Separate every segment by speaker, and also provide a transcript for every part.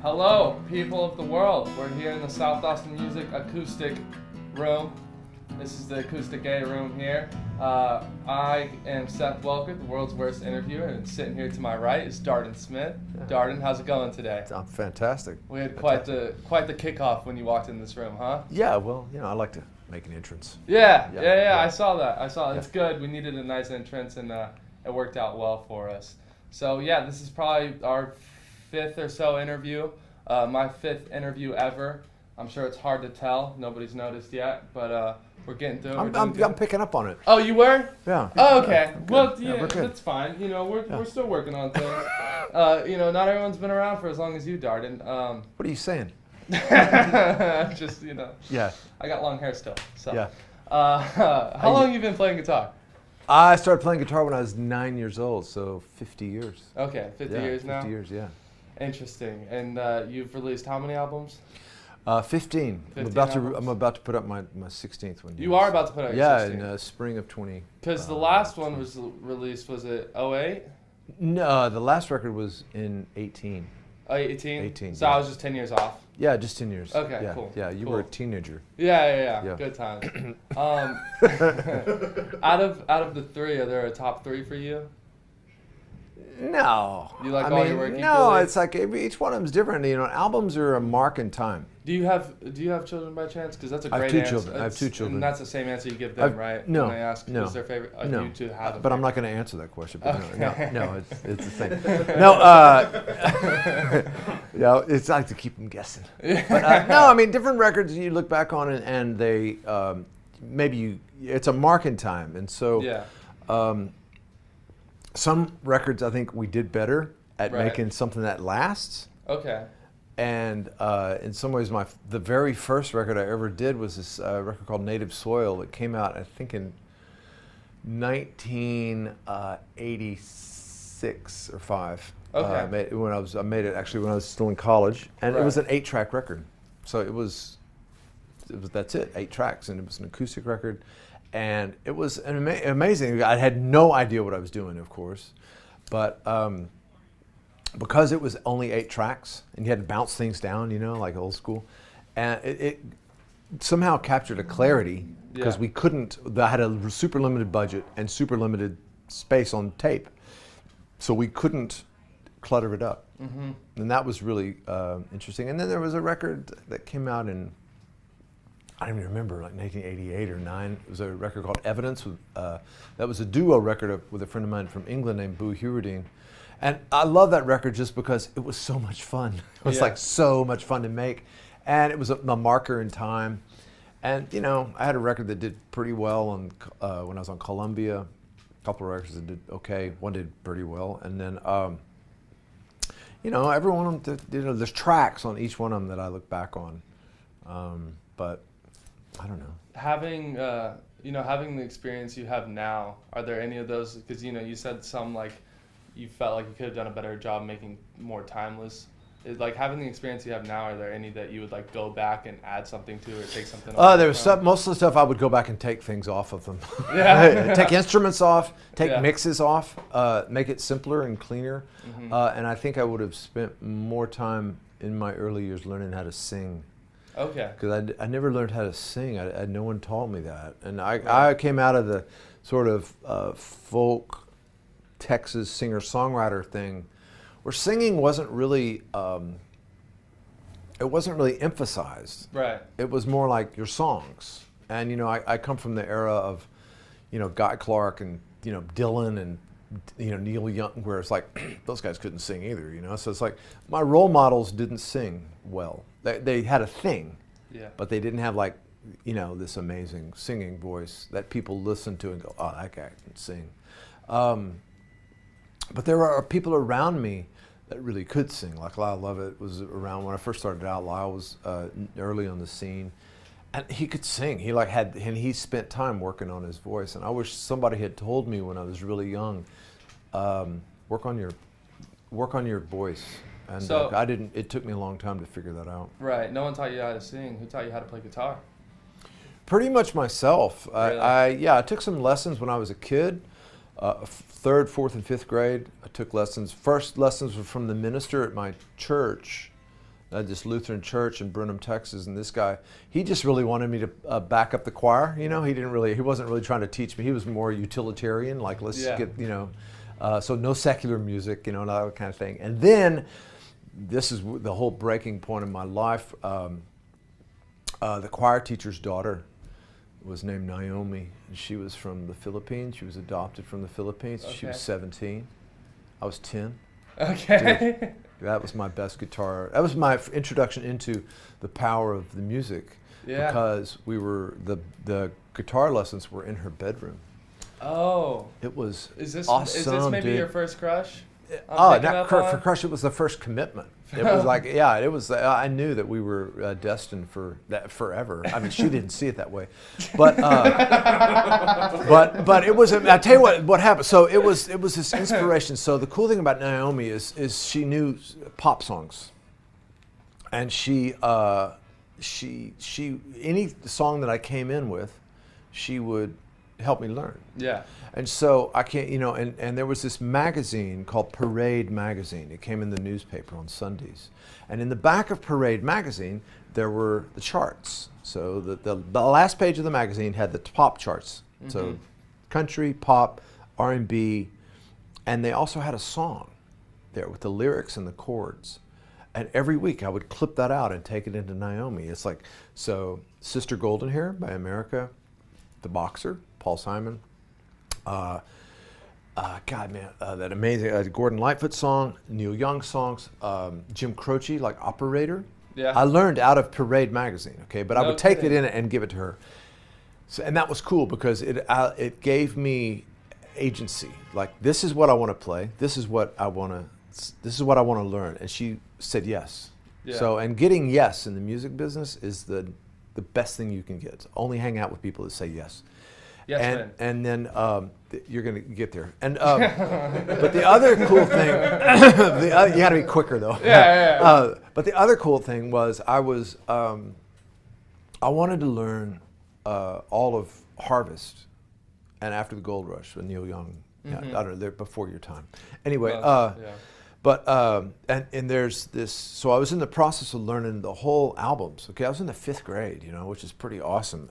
Speaker 1: Hello, people of the world. We're here in the South Austin Music Acoustic Room. This is the Acoustic A room here. I am Seth Welker, the world's worst interviewer, and sitting here to my right is Darden Smith. Yeah. Darden, how's it going today?
Speaker 2: I'm fantastic.
Speaker 1: We had quite the kickoff when you walked in this room, huh?
Speaker 2: Yeah, well, I like to make an entrance.
Speaker 1: Yeah. I saw that. It's good. We needed a nice entrance, and it worked out well for us. So yeah, this is probably our fifth or so interview. My fifth interview ever. I'm sure it's hard to tell. Nobody's noticed yet, but we're getting through it.
Speaker 2: I'm picking up on it.
Speaker 1: Oh, you were?
Speaker 2: Yeah.
Speaker 1: Oh, okay.
Speaker 2: Yeah,
Speaker 1: well,
Speaker 2: yeah,
Speaker 1: that's fine. We're still working on things. Not everyone's been around for as long as you, Darden.
Speaker 2: What are you saying?
Speaker 1: Just,
Speaker 2: Yeah.
Speaker 1: I got long hair still. So.
Speaker 2: Yeah.
Speaker 1: How long have you been playing guitar?
Speaker 2: I started playing guitar when I was 9 years old, so 50 years.
Speaker 1: Okay, 50 years now?
Speaker 2: 50 years, yeah.
Speaker 1: Interesting. And you've released how many albums?
Speaker 2: 15.
Speaker 1: 15
Speaker 2: I'm about to put up my 16th one.
Speaker 1: You are about to put out your 16th?
Speaker 2: Yeah, in spring of 20.
Speaker 1: Because the last one was released, was it 08?
Speaker 2: No, the last record was in 18.
Speaker 1: Oh, 18?
Speaker 2: 18.
Speaker 1: So I was just 10 years off?
Speaker 2: Yeah, just 10 years.
Speaker 1: Okay,
Speaker 2: yeah,
Speaker 1: cool.
Speaker 2: Yeah, you were a teenager.
Speaker 1: Yeah. Good times. Out of the three, are there a top three for you?
Speaker 2: No.
Speaker 1: You like all your work equally?
Speaker 2: No, it's like each one of them is different. Albums are a mark in time.
Speaker 1: Do you have children by chance? Because that's a great answer.
Speaker 2: I have two children.
Speaker 1: And that's the same answer you give them, right?
Speaker 2: No.
Speaker 1: When I ask who's their favorite,
Speaker 2: no.
Speaker 1: You two have.
Speaker 2: But I'm not going to answer that question. But
Speaker 1: okay.
Speaker 2: No, it's the same. No, it's like to keep them guessing. But, different records you look back on and they it's a mark in time, and so.
Speaker 1: Yeah.
Speaker 2: Some records I think we did better at making something that lasts.
Speaker 1: Okay.
Speaker 2: And in some ways, the very first record I ever did was this record called Native Soil that came out, I think, in 1986 or 5.
Speaker 1: Okay.
Speaker 2: I made it actually when I was still in college, and it was an 8-track record. So that's it, 8 tracks, and it was an acoustic record. And it was amazing. I had no idea what I was doing, of course, but because it was only 8 tracks, and you had to bounce things down, like old school, and it somehow captured a clarity because we couldn't. I had a super limited budget and super limited space on tape, so we couldn't clutter it up, and that was really interesting. And then there was a record that came out in, I don't even remember, like 1988 or 9. It was a record called Evidence. That was a duo record with a friend of mine from England named Boo Hewerdine. And I love that record just because it was so much fun. It was like so much fun to make. And it was a marker in time. And, I had a record that did pretty well when I was on Columbia. A couple of records that did okay. One did pretty well. And then, every one of them, there's tracks on each one of them that I look back on. But I don't know. Having
Speaker 1: the experience you have now, are there any of those? Because you said some like you felt like you could have done a better job making more timeless. Like having the experience you have now, are there any that you would like go back and add something to or take something?
Speaker 2: There was most of the stuff I would go back and take things off of them.
Speaker 1: Yeah.
Speaker 2: Take instruments off, take mixes off, make it simpler and cleaner. And I think I would have spent more time in my early years learning how to sing.
Speaker 1: Okay.
Speaker 2: Because I never learned how to sing. No one taught me that. And I came out of the sort of folk Texas singer-songwriter thing where singing wasn't really emphasized.
Speaker 1: Right.
Speaker 2: It was more like your songs. And I come from the era of Guy Clark and Dylan and Neil Young, where it's like those guys couldn't sing either, So it's like my role models didn't sing well. They had a thing, but they didn't have this amazing singing voice that people listen to and go, oh, that guy can sing. But there are people around me that really could sing. Like Lyle Lovett was around when I first started out. Lyle was early on the scene, and he could sing. He spent time working on his voice. And I wish somebody had told me when I was really young, work on your voice. And
Speaker 1: so,
Speaker 2: I didn't. It took me a long time to figure that out.
Speaker 1: Right. No one taught you how to sing. Who taught you how to play guitar?
Speaker 2: Pretty much myself.
Speaker 1: Really?
Speaker 2: I took some lessons when I was a kid. 3rd, 4th, and 5th grade, I took lessons. First lessons were from the minister at my church this Lutheran church in Brenham, Texas, and this guy, he just really wanted me to back up the choir. You know, he wasn't really trying to teach me. He was more utilitarian, like let's get, you know, so no secular music, you know, and all that kind of thing. And then this is the whole breaking point in my life. The choir teacher's daughter was named Naomi, and she was from the Philippines. She was adopted from the Philippines. Okay. She was 17. I was 10.
Speaker 1: Okay.
Speaker 2: Dude, that was my best guitar. That was my introduction into the power of the music. Yeah. Because the guitar lessons were in her bedroom.
Speaker 1: Oh.
Speaker 2: It was
Speaker 1: awesome. Is this maybe your first crush?
Speaker 2: Not for crush. It was the first commitment. It was like, yeah, it was. I knew that we were destined for that forever. I mean, she didn't see it that way, but it was. I tell you what happened. So it was this inspiration. So the cool thing about Naomi is she knew pop songs, and she any song that I came in with, she would help me learn.
Speaker 1: Yeah.
Speaker 2: And so I can't, you know, and there was this magazine called Parade Magazine. It came in the newspaper on Sundays. And in the back of Parade Magazine, there were the charts. So the last page of the magazine had the pop charts. Mm-hmm. So country, pop, R&B, and they also had a song there with the lyrics and the chords. And every week I would clip that out and take it into Naomi. It's like, so Sister Golden Hair by America, The Boxer, Paul Simon, that amazing Gordon Lightfoot song, Neil Young songs, Jim Croce, like Operator.
Speaker 1: Yeah.
Speaker 2: I learned out of Parade Magazine, okay? But I would take it in and give it to her. So, and that was cool because it gave me agency. Like, this is what I want to play. This is what I want to learn. And she said yes. Yeah. So, and getting yes in the music business is the best thing you can get. Only hang out with people that say yes.
Speaker 1: Yes,
Speaker 2: and then you're going to get there. And but the other cool thing, you got to be quicker though.
Speaker 1: Yeah.
Speaker 2: But the other cool thing was I wanted to learn all of Harvest and After the Gold Rush with Neil Young. Mm-hmm. I don't know, they're before your time. Anyway, but and there's this. So I was in the process of learning the whole albums. Okay, I was in the 5th grade, you know, which is pretty awesome.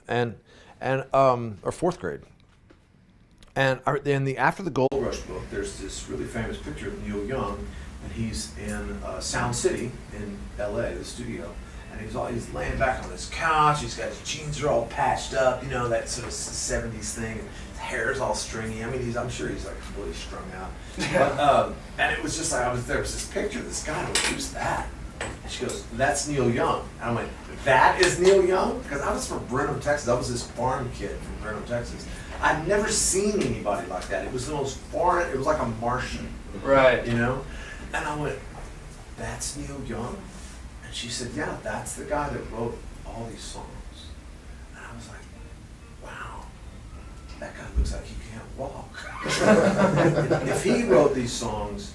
Speaker 2: Or 4th grade. And in the After the Gold Rush book, there's this really famous picture of Neil Young, and he's in Sound City in L.A., the studio, and he's laying back on his couch. He's got his jeans are all patched up, you know, that sort of 70s thing. His hair's all stringy. I mean, I'm sure he's like really strung out. But, and it was just like there was this picture of this guy. I went, who's that? And she goes, that's Neil Young. And I went, that is Neil Young? Because I was from Brenham, Texas. I was this farm kid from Brenham, Texas. I'd never seen anybody like that. It was the most foreign, it was like a Martian.
Speaker 1: Right.
Speaker 2: You know? And I went, that's Neil Young? And she said, yeah, that's the guy that wrote all these songs. And I was like, wow, that guy looks like he can't walk. If he wrote these songs,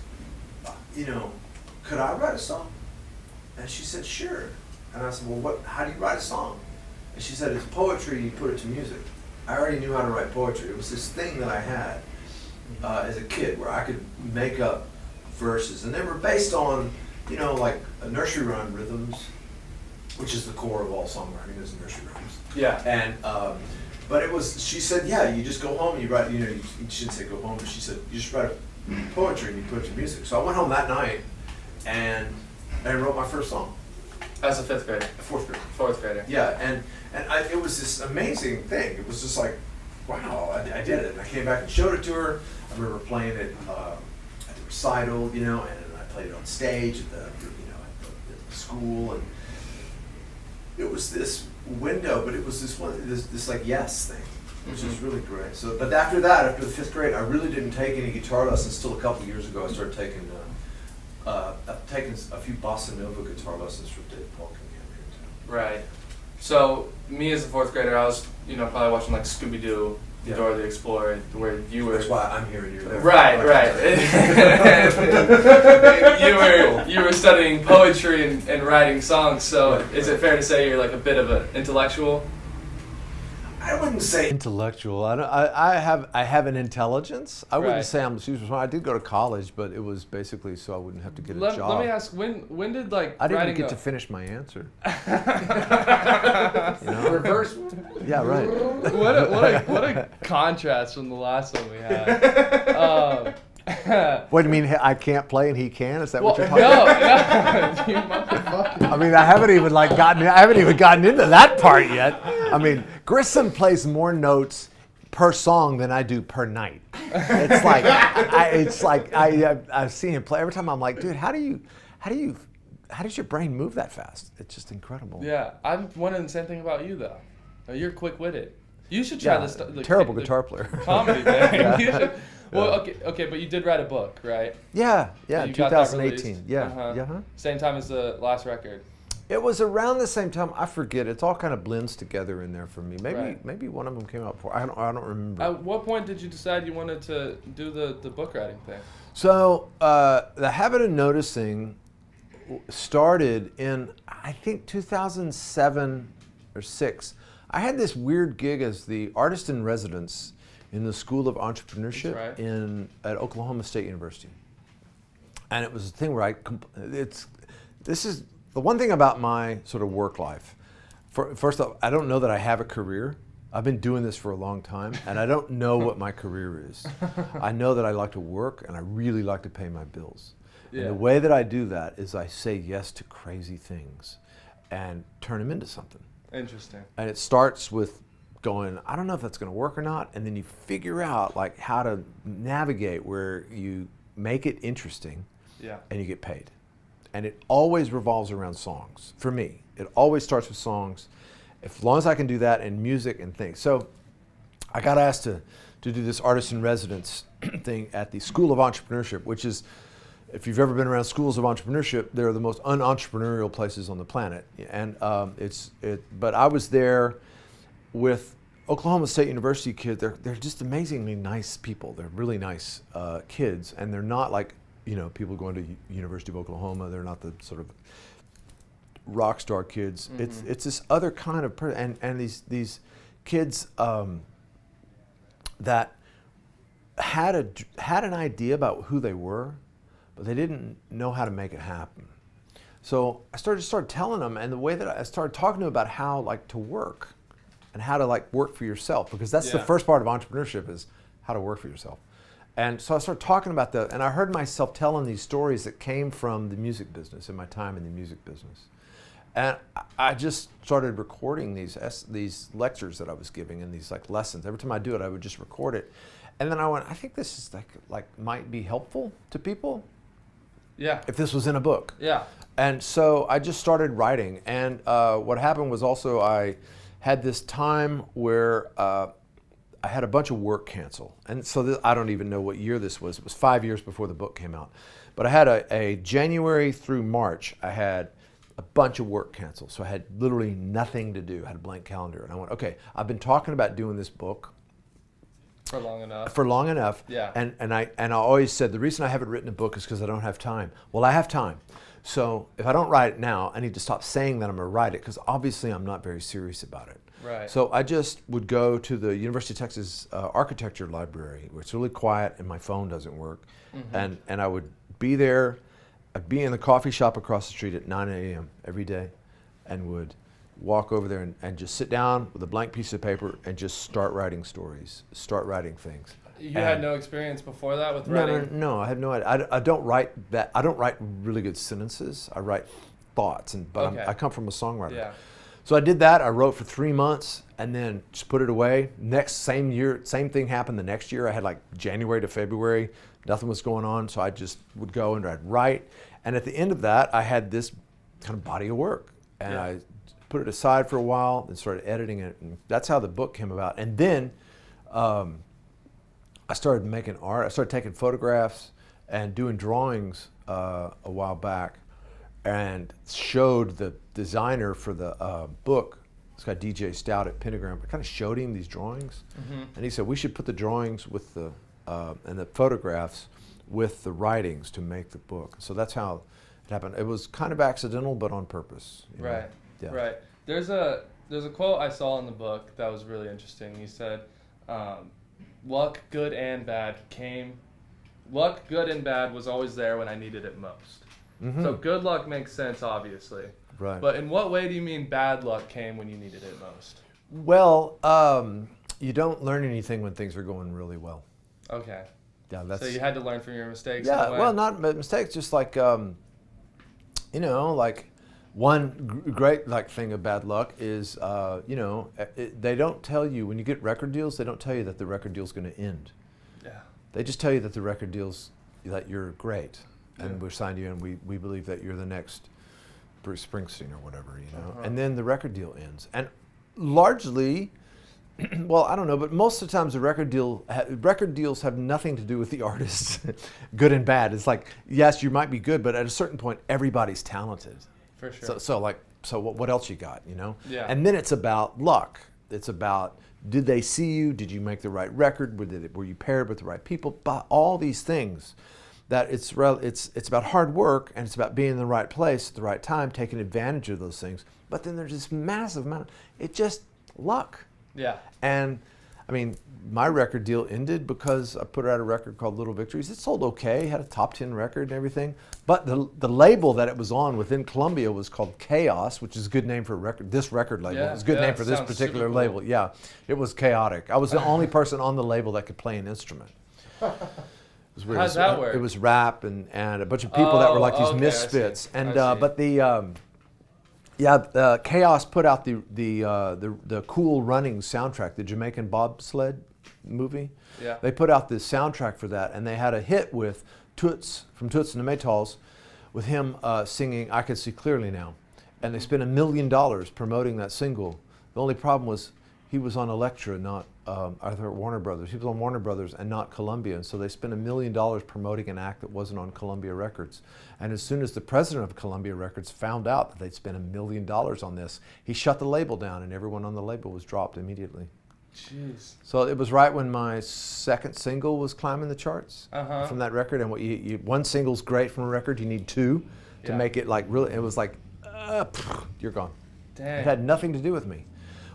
Speaker 2: you know, could I write a song? And she said, sure. And I said, well, how do you write a song? And she said, it's poetry, you put it to music. I already knew how to write poetry. It was this thing that I had as a kid where I could make up verses. And they were based on, you know, like nursery rhyme rhythms, which is the core of all songwriting, is nursery rhymes.
Speaker 1: Yeah.
Speaker 2: And, but it was, she said, yeah, you just go home and you write, you know, you shouldn't say go home, but she said, you just write poetry and you put it to music. So I went home that night and wrote my first song.
Speaker 1: As a 5th grader?
Speaker 2: 4th grader.
Speaker 1: 4th grader.
Speaker 2: Yeah, and it was this amazing thing. It was just like, wow, I did it. And I came back and showed it to her. I remember playing it at the recital, you know, and I played it on stage at the school, and it was this window, but it was this like yes thing, which is really great. So, but after that, after the 5th grade, I really didn't take any guitar lessons. Till a couple years ago, I started taking. I've taken a few bossa nova guitar lessons from Dave Polkin here in town.
Speaker 1: Right. So me as a 4th grader, I was, you know, probably watching like Scooby-Doo, Dora the Explorer, where you were.
Speaker 2: That's why I'm here and you're there.
Speaker 1: Right. you were studying poetry and writing songs. So is it fair to say you're like a bit of an intellectual?
Speaker 2: I wouldn't say intellectual. I have an intelligence. I wouldn't say I'm super smart. I did go to college, but it was basically so I wouldn't have to get a job.
Speaker 1: Let me ask, when did like
Speaker 2: I didn't get to finish my answer.
Speaker 3: Reverse.
Speaker 2: Yeah, right.
Speaker 1: What a contrast from the last one we had.
Speaker 2: What do you mean? I can't play and he can? Is that what you're talking about?
Speaker 1: No, you motherfucker.
Speaker 2: I mean, I haven't even gotten into that part yet. I mean, Grissom plays more notes per song than I do per night. It's like I've seen him play every time. I'm like, dude, how does your brain move that fast? It's just incredible.
Speaker 1: Yeah, I'm wondering the same thing about you though. You're quick-witted. You should try this.
Speaker 2: Terrible guitar player.
Speaker 1: Comedy, man. You should. Well, okay, but you did write a book, right?
Speaker 2: Yeah,
Speaker 1: So
Speaker 2: 2018. Yeah,
Speaker 1: Same time as the last record.
Speaker 2: It was around the same time. I forget. It's all kind of blends together in there for me. Maybe one of them came out before. I don't remember.
Speaker 1: At what point did you decide you wanted to do the book writing thing?
Speaker 2: So the Habit of Noticing started in, I think, 2007 or 6. I had this weird gig as the artist in residence in the School of Entrepreneurship at Oklahoma State University. And it was a thing where this is the one thing about my sort of work life. First off, I don't know that I have a career. I've been doing this for a long time, and I don't know what my career is. I know that I like to work, and I really like to pay my bills. Yeah. And the way that I do that is I say yes to crazy things and turn them into something.
Speaker 1: Interesting.
Speaker 2: And it starts with going, I don't know if that's going to work or not, and then you figure out like how to navigate where you make it interesting, and you get paid. And it always revolves around songs. For me, it always starts with songs, as long as I can do that, and music and things. So I got asked to do this artist in residence thing at the School of Entrepreneurship, which is, if you've ever been around schools of entrepreneurship, they're the most unentrepreneurial places on the planet. And but I was there with Oklahoma State University kids. They're just amazingly nice people. They're really nice kids, and they're not like, people going to University of Oklahoma. They're not the sort of rock star kids. Mm-hmm. It's this other kind of person, and these kids that had an idea about who they were, but they didn't know how to make it happen. So I started telling them, and the way that I started talking to them about how to work and how to work for yourself, because that's the first part of entrepreneurship, is how to work for yourself. And so I started talking about that, and I heard myself telling these stories that came from the music business and my time in the music business. And I just started recording these lectures that I was giving and these lessons. Every time I do it, I would just record it. And then I went, I think this is might be helpful to people.
Speaker 1: Yeah.
Speaker 2: If this was in a book.
Speaker 1: Yeah.
Speaker 2: And so I just started writing. And what happened was also I had this time where I had a bunch of work cancel. And so I don't even know what year this was. It was 5 years before the book came out. But I had a January through March, I had a bunch of work cancel. So I had literally nothing to do. I had a blank calendar. And I went, okay, I've been talking about doing this book
Speaker 1: for long enough.
Speaker 2: Yeah. And I always said the reason I haven't written a book is because I don't have time. Well, I have time. So if I don't write it now, I need to stop saying that I'm going to write it, because obviously I'm not very serious about it.
Speaker 1: Right.
Speaker 2: So I just would go to the University of Texas Architecture Library, where it's really quiet and my phone doesn't work. Mm-hmm. And I would be there. I'd be in the coffee shop across the street at 9 a.m. every day, and would walk over there and just sit down with a blank piece of paper and just start writing stories, start writing things.
Speaker 1: You had no experience before that with writing?
Speaker 2: No, I had no idea. I don't write that. I don't write really good sentences. I write thoughts, but I come from a songwriter. Yeah. So I did that. I wrote for 3 months and then just put it away. Same year, same thing happened the next year. I had January to February, nothing was going on. So I just would go and I'd write. And at the end of that, I had this kind of body of work. And I put it aside for a while and started editing it. And that's how the book came about. And then I started making art. I started taking photographs and doing drawings a while back, and showed the designer for the book, this guy DJ Stout at Pentagram. I kind of showed him these drawings, and he said we should put the drawings with and the photographs with the writings to make the book. So that's how it happened. It was kind of accidental, but on purpose.
Speaker 1: Right. Yeah. Right. There's a There's a quote I saw in the book that was really interesting. He said, luck, good and bad, was always there when I needed it most. Mm-hmm. So good luck makes sense, obviously.
Speaker 2: Right.
Speaker 1: But in what way do you mean bad luck came when you needed it most?
Speaker 2: Well, you don't learn anything when things are going really well.
Speaker 1: Okay.
Speaker 2: Yeah, that's.
Speaker 1: So you had to learn from your mistakes.
Speaker 2: Yeah,
Speaker 1: in a way?
Speaker 2: well, not mistakes, just like like one great thing of bad luck is they don't tell you when you get record deals. They don't tell you that the record deal's going to end.
Speaker 1: Yeah.
Speaker 2: They just tell you that the record deal's that you're great, and we're signed you, and we believe that you're the next Bruce Springsteen or whatever, and then the record deal ends. And largely, well, I don't know, but most of the times the record deals have nothing to do with the artists, good and bad. It's like, yes, you might be good, but at a certain point, everybody's talented.
Speaker 1: For sure.
Speaker 2: So what else you got,
Speaker 1: Yeah.
Speaker 2: And then it's about luck. It's about, did they see you? Did you make the right record? Were you paired with the right people? But all these things. That it's about hard work, and it's about being in the right place at the right time, taking advantage of those things. But then there's this massive amount. It's just luck.
Speaker 1: Yeah.
Speaker 2: And I mean, my record deal ended because I put out a record called Little Victories. It sold okay, had a top 10 record and everything. But the label that it was on within Columbia was called Chaos, which is a good name for a record. This record label.
Speaker 1: Yeah,
Speaker 2: It's a good name for this particular label. Yeah, it was chaotic. I was the only person on the label that could play an instrument.
Speaker 1: How's that work?
Speaker 2: It was rap and a bunch of people that were like these misfits. And but the Chaos put out the Cool Runnings soundtrack, the Jamaican bobsled movie.
Speaker 1: Yeah.
Speaker 2: They put out this soundtrack for that, and they had a hit with Toots from Toots and the Maytals, with him singing "I Can See Clearly Now," and they spent $1 million promoting that single. The only problem was he was on Elektra, not either Warner Brothers. He was on Warner Brothers and not Columbia, and so they spent $1 million promoting an act that wasn't on Columbia Records. And as soon as the president of Columbia Records found out that they'd spent $1 million on this, he shut the label down, and everyone on the label was dropped immediately.
Speaker 1: Jeez.
Speaker 2: So it was right when my second single was climbing the charts from that record. And what one single's great from a record, you need two to make it like really. It was like, you're gone.
Speaker 1: Dang.
Speaker 2: It had nothing to do with me.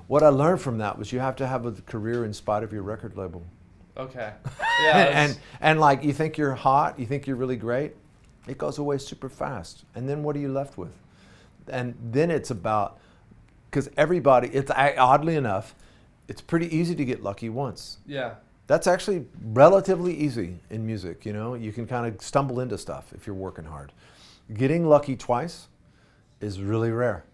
Speaker 2: What I learned from that was you have to have a career in spite of your record label.
Speaker 1: Okay. Yeah.
Speaker 2: and like you think you're hot, you think you're really great, it goes away super fast. And then what are you left with? And then it's about, because everybody, it's oddly enough, it's pretty easy to get lucky once.
Speaker 1: Yeah.
Speaker 2: That's actually relatively easy in music, You can kind of stumble into stuff if you're working hard. Getting lucky twice is really rare.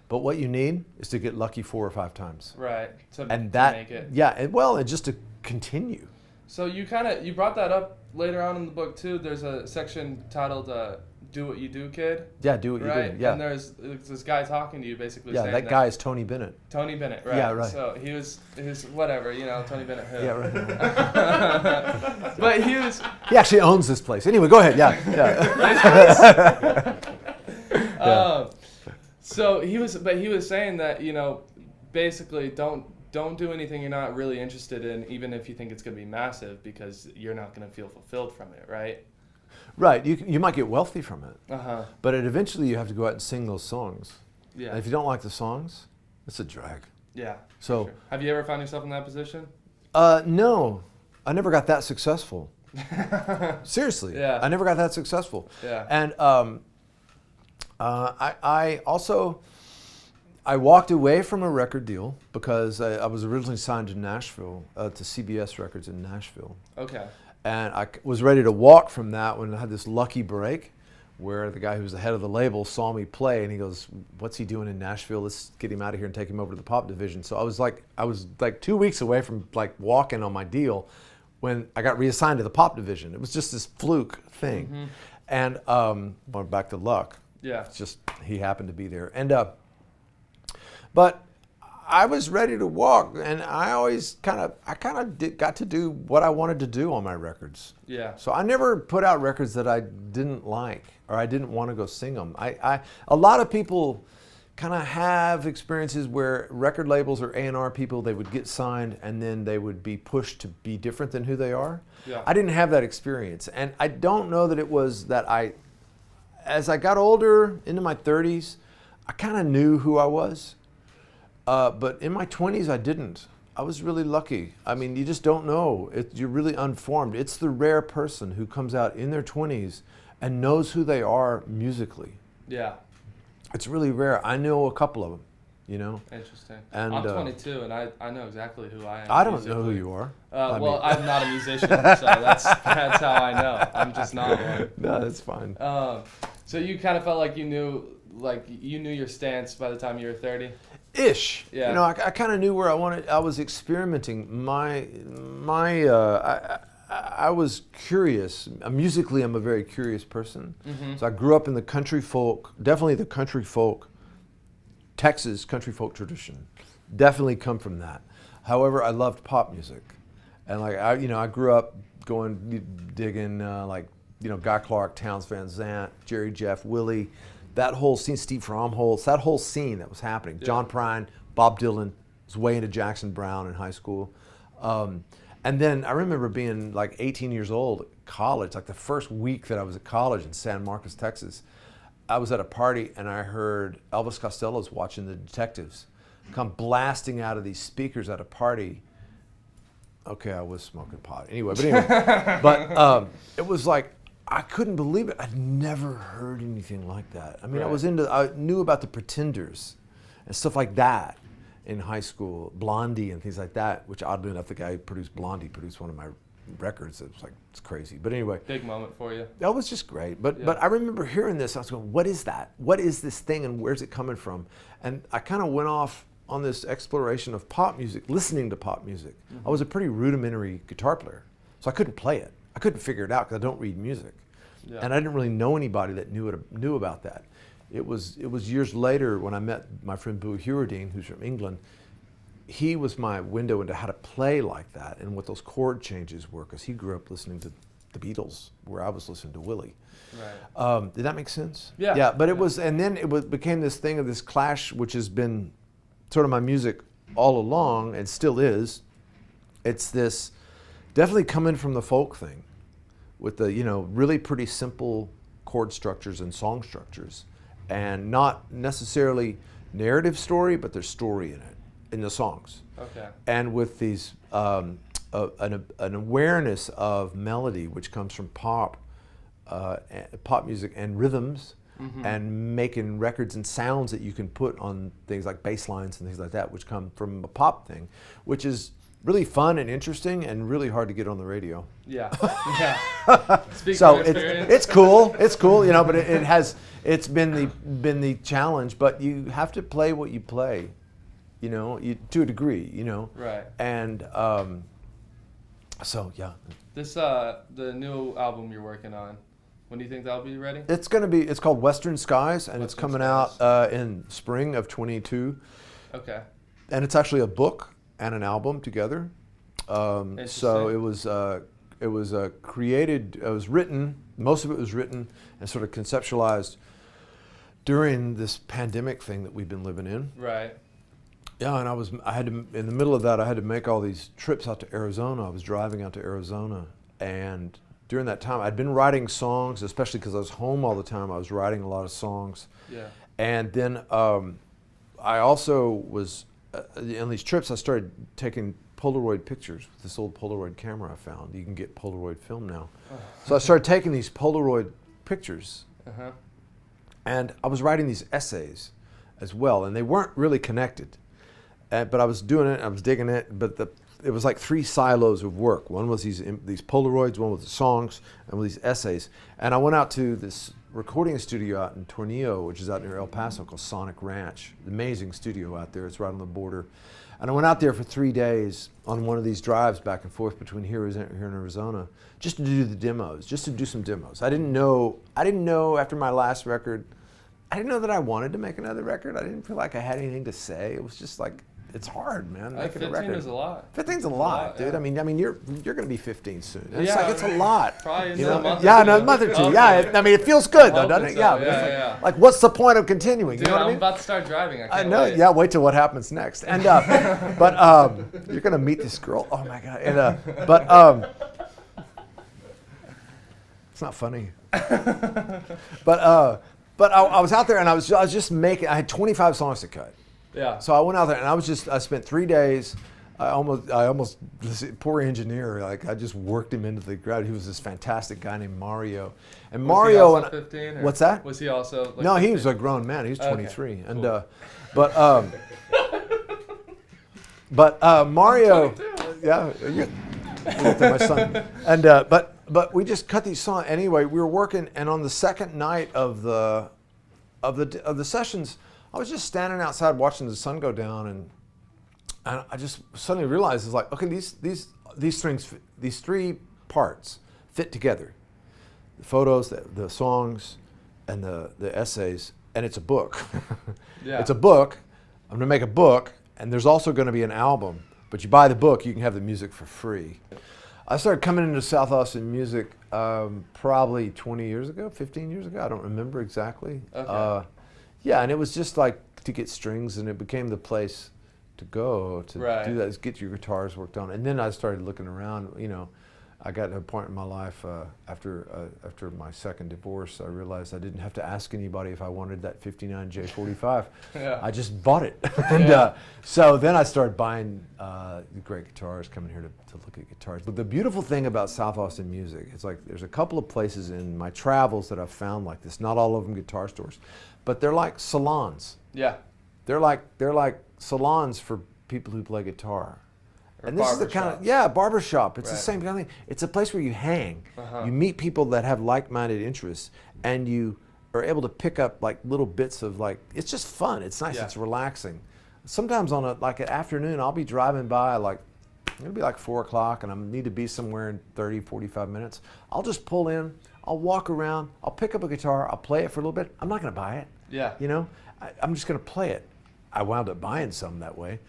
Speaker 2: But what you need is to get lucky 4 or 5 times.
Speaker 1: Right. To make it.
Speaker 2: Yeah, and just to continue.
Speaker 1: So you brought that up later on in the book too. There's a section titled "Do What You Do, Kid."
Speaker 2: Yeah, do what you do. Yeah.
Speaker 1: And there's this guy talking to you, basically saying
Speaker 2: that guy is Tony Bennett.
Speaker 1: Tony Bennett, right?
Speaker 2: Yeah, right.
Speaker 1: So he was whatever, Tony Bennett who.
Speaker 2: Yeah, right.
Speaker 1: But
Speaker 2: he actually owns this place. Anyway, go ahead. Yeah.
Speaker 1: So he was saying that, basically don't do anything you're not really interested in, even if you think it's going to be massive, because you're not going to feel fulfilled from it, right?
Speaker 2: Right. You might get wealthy from it. But eventually you have to go out and sing those songs.
Speaker 1: Yeah.
Speaker 2: And if you don't like the songs, it's a drag.
Speaker 1: Yeah.
Speaker 2: So
Speaker 1: sure. Have you ever found yourself in that position?
Speaker 2: No. I never got that successful. Seriously.
Speaker 1: Yeah.
Speaker 2: I never got that successful.
Speaker 1: Yeah.
Speaker 2: And I walked away from a record deal because I was originally signed to Nashville, to CBS Records in Nashville.
Speaker 1: Okay.
Speaker 2: And I was ready to walk from that when I had this lucky break where the guy who was the head of the label saw me play, and he goes, "What's he doing in Nashville? Let's get him out of here and take him over to the pop division." So I was like 2 weeks away from walking on my deal when I got reassigned to the pop division. It was just this fluke thing. Mm-hmm. And went back to luck.
Speaker 1: Yeah.
Speaker 2: It's just he happened to be there. And but I was ready to walk, and I always got to do what I wanted to do on my records.
Speaker 1: Yeah.
Speaker 2: So I never put out records that I didn't like or I didn't want to go sing them. A lot of people kind of have experiences where record labels or A&R people, they would get signed and then they would be pushed to be different than who they are.
Speaker 1: Yeah.
Speaker 2: I didn't have that experience, and I don't know that it was that as I got older, into my 30s, I kind of knew who I was. But in my 20s, I didn't. I was really lucky. I mean, you just don't know. You're really unformed. It's the rare person who comes out in their 20s and knows who they are musically.
Speaker 1: Yeah.
Speaker 2: It's really rare. I know a couple of them, you know.
Speaker 1: Interesting.
Speaker 2: And,
Speaker 1: I'm 22, and I know exactly who I am.
Speaker 2: I don't know who you are.
Speaker 1: Well, I'm not a musician, so that's how I know. I'm just not one.
Speaker 2: No, that's fine.
Speaker 1: So you kind of felt like you knew your stance by the time you were 30?
Speaker 2: Ish.
Speaker 1: Yeah.
Speaker 2: You know, I kind of knew where I wanted. I was experimenting. I was curious. Musically, I'm a very curious person. Mm-hmm. So I grew up in the country folk, definitely the country folk, Texas country folk tradition. Definitely come from that. However, I loved pop music, and I grew up digging Guy Clark, Townes Van Zandt, Jerry Jeff, Willie. That whole scene, Steve Fromholtz, that whole scene that was happening. Yeah. John Prine, Bob Dylan, was way into Jackson Browne in high school. And then I remember being like 18 years old at college, like the first week that I was at college in San Marcos, Texas. I was at a party and I heard Elvis Costello's Watching the Detectives come blasting out of these speakers at a party. Okay, I was smoking pot. Anyway, but it was like, I couldn't believe it. I'd never heard anything like that. I mean, right. I knew about the Pretenders and stuff like that in high school, Blondie and things like that, which oddly enough, the guy who produced Blondie produced one of my records. It was like, it's crazy. But anyway.
Speaker 1: Big moment for you.
Speaker 2: That was just great. But I remember hearing this. I was going, what is that? What is this thing and where's it coming from? And I kind of went off on this exploration of pop music, listening to pop music. Mm-hmm. I was a pretty rudimentary guitar player, so I couldn't play it. I couldn't figure it out because I don't read music. Yeah. And I didn't really know anybody that knew about that. It was years later when I met my friend Boo Hewerdine, who's from England. He was my window into how to play like that and what those chord changes were, because he grew up listening to the Beatles, where I was listening to Willie. Right. Did that make sense? Yeah. Yeah, but it was, and then it became this thing of this clash, which has been sort of my music all along and still is. It's this definitely coming from the folk thing, with the really pretty simple chord structures and song structures, and not necessarily narrative story, but there's story in it, in the songs. Okay. And with these an awareness of melody, which comes from pop music and rhythms, mm-hmm. and making records and sounds that you can put on things like bass lines and things like that, which come from a pop thing, which is really fun and interesting and really hard to get on the radio. Yeah, yeah. So it's cool, but it's been the challenge. But you have to play what you play, to a degree, Right. And so yeah.
Speaker 1: This the new album you're working on. When do you think that'll be ready?
Speaker 2: It's called Western Skies, and it's coming out in spring of 22. Okay. And it's actually a book and an album together. So it was created. It was written. Most of it was written and sort of conceptualized during this pandemic thing that we've been living in. Right. Yeah, and I had to, in the middle of that, I had to make all these trips out to Arizona. I was driving out to Arizona, and during that time, I'd been writing songs, especially because I was home all the time. I was writing a lot of songs. Yeah. And then I also was, on these trips, I started taking Polaroid pictures with this old Polaroid camera I found. You can get Polaroid film now. So I started taking these Polaroid pictures. Uh-huh. And I was writing these essays as well, and they weren't really connected. But I was doing it, I was digging it, but it was like three silos of work. One was these Polaroids, one was the songs, and these essays. And I went out to this recording studio out in Tornillo, which is out near El Paso, called Sonic Ranch. Amazing studio out there. It's right on the border. And I went out there for 3 days on one of these drives back and forth between here and Arizona, just to do the demos, just to do some demos. I didn't know after my last record, I didn't know that I wanted to make another record. I didn't feel like I had anything to say. It was just like, it's hard, man, making a record.
Speaker 1: 15 is a lot.
Speaker 2: 15's a lot, dude. Yeah. I mean, you're going to be 15 soon. It's
Speaker 1: it's
Speaker 2: a lot.
Speaker 1: Probably in a month.
Speaker 2: Yeah, a month or two. Yeah, I mean, it feels good though, doesn't it? So. Yeah. Like, what's the point of continuing?
Speaker 1: Dude,
Speaker 2: you know what I mean?
Speaker 1: I'm about to start driving. I know.
Speaker 2: Wait. Yeah, wait till what happens next. And but you're going to meet this girl. Oh my God. And it's not funny. But I was out there and I was just making. I had 25 songs to cut.
Speaker 1: Yeah.
Speaker 2: So I went out there and I spent 3 days. I almost, this poor engineer, like I just worked him into the ground. He was this fantastic guy named Mario. And
Speaker 1: Was
Speaker 2: Mario
Speaker 1: he also
Speaker 2: and
Speaker 1: 15? Or
Speaker 2: what's that?
Speaker 1: Was he also like
Speaker 2: No,
Speaker 1: 15?
Speaker 2: he was a grown man. He was 23.
Speaker 1: Okay,
Speaker 2: And
Speaker 1: cool.
Speaker 2: but Mario,
Speaker 1: 22.
Speaker 2: yeah, my son. And but we just cut these songs anyway. We were working, and on the second night of the sessions, I was just standing outside watching the sun go down, and I just suddenly realized it's like, okay, these things, these three parts fit together: the photos, the songs, and the essays, and it's a book.
Speaker 1: Yeah.
Speaker 2: It's a book. I'm gonna make a book, and there's also gonna be an album. But you buy the book, you can have the music for free. I started coming into South Austin music probably 20 years ago, 15 years ago. I don't remember exactly.
Speaker 1: Okay.
Speaker 2: Yeah, and it was just like to get strings, and it became the place to go to
Speaker 1: Right.
Speaker 2: do that, is get your guitars worked on. And then I started looking around. You know, I got to a point in my life after my second divorce, I realized I didn't have to ask anybody if I wanted that 59 J45.
Speaker 1: Yeah.
Speaker 2: I just bought it. And
Speaker 1: Yeah.
Speaker 2: so then I started buying great guitars, coming here to look at guitars. But the beautiful thing about South Austin music, it's like there's a couple of places in my travels that I've found like this. Not all of them guitar stores, but they're like salons.
Speaker 1: Yeah.
Speaker 2: They're like salons for people who play guitar.
Speaker 1: Or
Speaker 2: And this is the kind of, barbershop. It's the
Speaker 1: Right.
Speaker 2: same kind of thing. It's a place where you hang.
Speaker 1: Uh-huh.
Speaker 2: You meet people that have like-minded interests, and you are able to pick up like little bits of like, it's just fun. It's nice.
Speaker 1: Yeah.
Speaker 2: It's relaxing. Sometimes on an afternoon, I'll be driving by like, it'll be like 4 o'clock, and I need to be somewhere in 30, 45 minutes. I'll just pull in, I'll walk around, I'll pick up a guitar, I'll play it for a little bit. I'm not going to buy it.
Speaker 1: Yeah.
Speaker 2: You know, I'm just going to play it. I wound up buying some that way,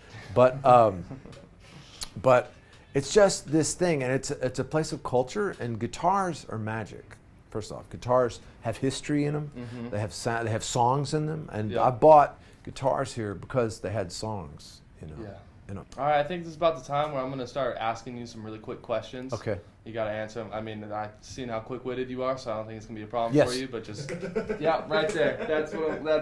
Speaker 2: but it's just this thing, and it's a place of culture. And guitars are magic. First off, guitars have history in them.
Speaker 1: Mm-hmm.
Speaker 2: They have songs in them, and
Speaker 1: Yeah.
Speaker 2: I bought guitars here because they had songs. You know.
Speaker 1: Yeah.
Speaker 2: You know.
Speaker 1: All right, I think this is about the time where I'm going to start asking you some really quick questions.
Speaker 2: Okay.
Speaker 1: You got to answer them. I mean, I've seen how quick-witted you are, so I don't think it's going to be a problem
Speaker 2: Yes.
Speaker 1: for you, but just, yeah, right there. That's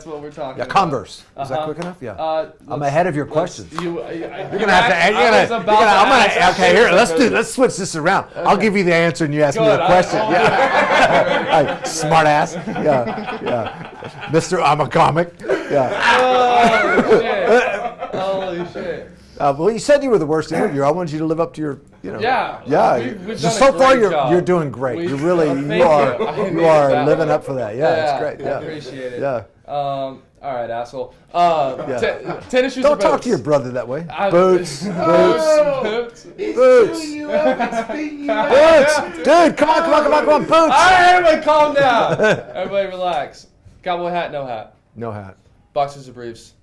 Speaker 1: what we're talking
Speaker 2: Yeah,
Speaker 1: about.
Speaker 2: Converse. Is that
Speaker 1: Uh-huh.
Speaker 2: quick enough? Yeah. I'm
Speaker 1: let's-
Speaker 2: ahead of your
Speaker 1: let's-
Speaker 2: questions.
Speaker 1: You're
Speaker 2: You're gonna have to. Okay, here. Let's switch this around. I'll give you the answer, and you ask me
Speaker 1: Good,
Speaker 2: the question.
Speaker 1: I-
Speaker 2: Yeah. Like, smart ass. Yeah. Mister, I'm a comic. Yeah.
Speaker 1: Oh, shit. Holy shit.
Speaker 2: Well, you said you were the worst interviewer. I wanted you to live up to your,
Speaker 1: Yeah.
Speaker 2: Yeah.
Speaker 1: We've
Speaker 2: Just
Speaker 1: done a
Speaker 2: so far,
Speaker 1: great job.
Speaker 2: you're doing great.
Speaker 1: Thank
Speaker 2: you
Speaker 1: you. I needed that
Speaker 2: living
Speaker 1: one.
Speaker 2: up for that. Yeah, it's great. Yeah.
Speaker 1: I appreciate it.
Speaker 2: Yeah.
Speaker 1: All right, asshole.
Speaker 2: Yeah.
Speaker 1: Tennis shoes.
Speaker 2: Don't
Speaker 1: or
Speaker 2: talk
Speaker 1: boots?
Speaker 2: to your brother that way.
Speaker 1: Boots.
Speaker 2: Boots.
Speaker 1: Boots.
Speaker 2: Boots.
Speaker 3: you up. It's beating you up.
Speaker 2: Boots. Dude, come on. Boots.
Speaker 1: All right, everybody, calm down. Everybody, relax. Cowboy hat, no hat.
Speaker 2: No hat.
Speaker 1: Boxers or briefs?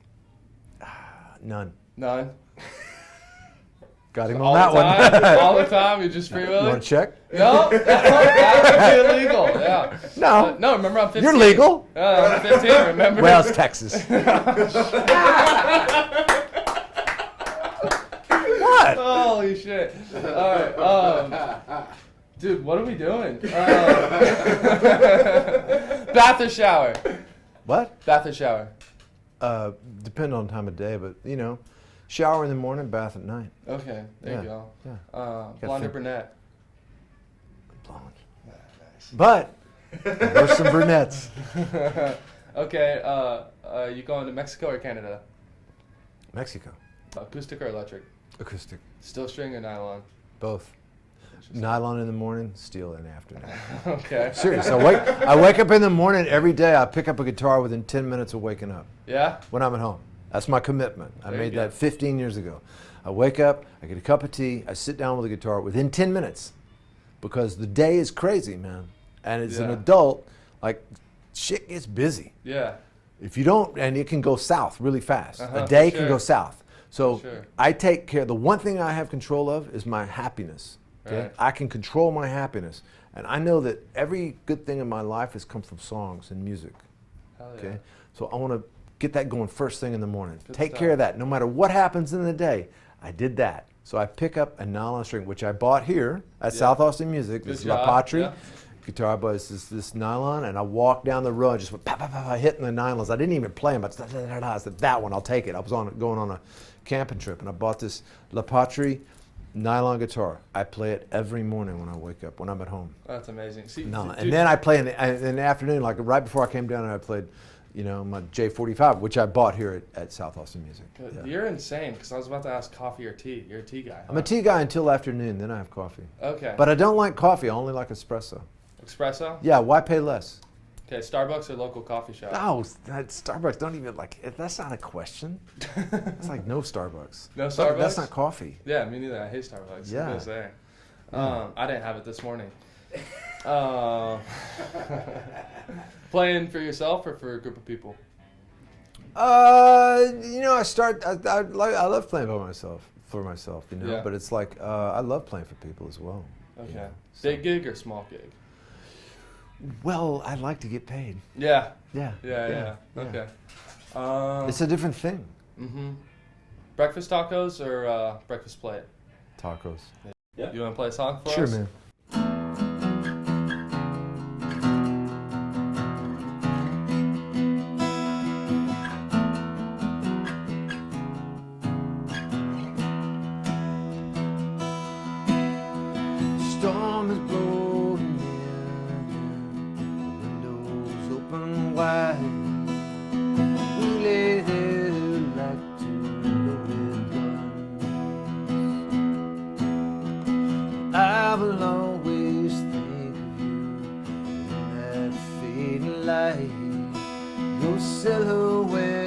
Speaker 2: None.
Speaker 1: None.
Speaker 2: Got him
Speaker 1: All
Speaker 2: on that
Speaker 1: the time.
Speaker 2: one.
Speaker 1: All the time. You just
Speaker 2: You
Speaker 1: freewheeling?
Speaker 2: want to check?
Speaker 1: No, that would be illegal. Yeah.
Speaker 2: No.
Speaker 1: No, remember I'm 15.
Speaker 2: You're legal.
Speaker 1: I'm 15. Remember?
Speaker 2: Well, it's Texas. What?
Speaker 1: Holy shit. All right. Dude, what are we doing? Bath or shower?
Speaker 2: What?
Speaker 1: Bath or shower?
Speaker 2: Depend on time of day, but shower in the morning, bath at night.
Speaker 1: Okay, there you go.
Speaker 2: Yeah.
Speaker 1: Blonde or
Speaker 2: think.
Speaker 1: brunette?
Speaker 2: Blonde.
Speaker 1: Nice.
Speaker 2: But there's some brunettes.
Speaker 1: Okay, you going to Mexico or Canada?
Speaker 2: Mexico.
Speaker 1: Acoustic or electric?
Speaker 2: Acoustic.
Speaker 1: Steel string or nylon?
Speaker 2: Both. Nylon in the morning, steel in the afternoon.
Speaker 1: Okay.
Speaker 2: Serious. I wake up in the morning every day. I pick up a guitar within 10 minutes of waking up
Speaker 1: Yeah?
Speaker 2: when I'm at home. That's my commitment. I
Speaker 1: There you
Speaker 2: made
Speaker 1: go.
Speaker 2: that 15 years ago. I wake up, I get a cup of tea, I sit down with a guitar within 10 minutes because the day is crazy, man. And as an
Speaker 1: Yeah.
Speaker 2: adult, like, shit gets busy.
Speaker 1: Yeah.
Speaker 2: If you don't, and it can go south really fast.
Speaker 1: Uh-huh,
Speaker 2: A day
Speaker 1: for
Speaker 2: can
Speaker 1: sure.
Speaker 2: go south. So
Speaker 1: For sure.
Speaker 2: I take care. The one thing I have control of is my happiness. Okay?
Speaker 1: Right.
Speaker 2: I can control my happiness. And I know that every good thing in my life has come from songs and music.
Speaker 1: Hell yeah.
Speaker 2: Okay? So I want to get that going first thing in the morning.
Speaker 1: Good
Speaker 2: Take
Speaker 1: stuff.
Speaker 2: care of that. No matter what happens in the day, I did that. So I pick up a nylon string, which I bought here at
Speaker 1: Yeah.
Speaker 2: South Austin Music.
Speaker 1: Good
Speaker 2: This is my
Speaker 1: job.
Speaker 2: pottery.
Speaker 1: Yeah.
Speaker 2: guitar I bought is this nylon, and I walked down the road and just went pa pa pa, pa hitting the nylons. I didn't even play them. I said, that one, I'll take it. I was going on a camping trip, and I bought this La Patrie nylon guitar. I play it every morning when I wake up, when I'm at home.
Speaker 1: That's amazing. See,
Speaker 2: And then I play in the afternoon, like right before I came down, and I played, my J45, which I bought here at South Austin Music. Yeah.
Speaker 1: You're insane, because I was about to ask coffee or tea. You're a tea guy. Huh?
Speaker 2: I'm a tea guy until afternoon, then I have coffee.
Speaker 1: Okay.
Speaker 2: But I don't like coffee, I only like espresso.
Speaker 1: Espresso?
Speaker 2: Yeah, why pay less?
Speaker 1: Okay, Starbucks or local coffee shop?
Speaker 2: No, Starbucks don't even that's not a question. It's like no Starbucks.
Speaker 1: No Starbucks?
Speaker 2: That's not coffee.
Speaker 1: Yeah, me neither. I hate Starbucks.
Speaker 2: Yeah.
Speaker 1: I'm gonna say. I didn't have it this morning. Playing for yourself or for a group of people?
Speaker 2: I love playing for myself,
Speaker 1: Yeah.
Speaker 2: But it's like I love playing for people as well.
Speaker 1: Okay. Big gig or small gig?
Speaker 2: Well, I'd like to get paid.
Speaker 1: Yeah.
Speaker 2: Yeah.
Speaker 1: Okay.
Speaker 2: It's a different thing.
Speaker 1: Mm-hmm. Breakfast tacos or breakfast plate?
Speaker 2: Tacos.
Speaker 1: Yeah. You want to play a song for us?
Speaker 2: Sure, man. Storm is blowing in, windows open wide. We lay there like two loaded guns. I will always think of you in that fading light. Your silhouette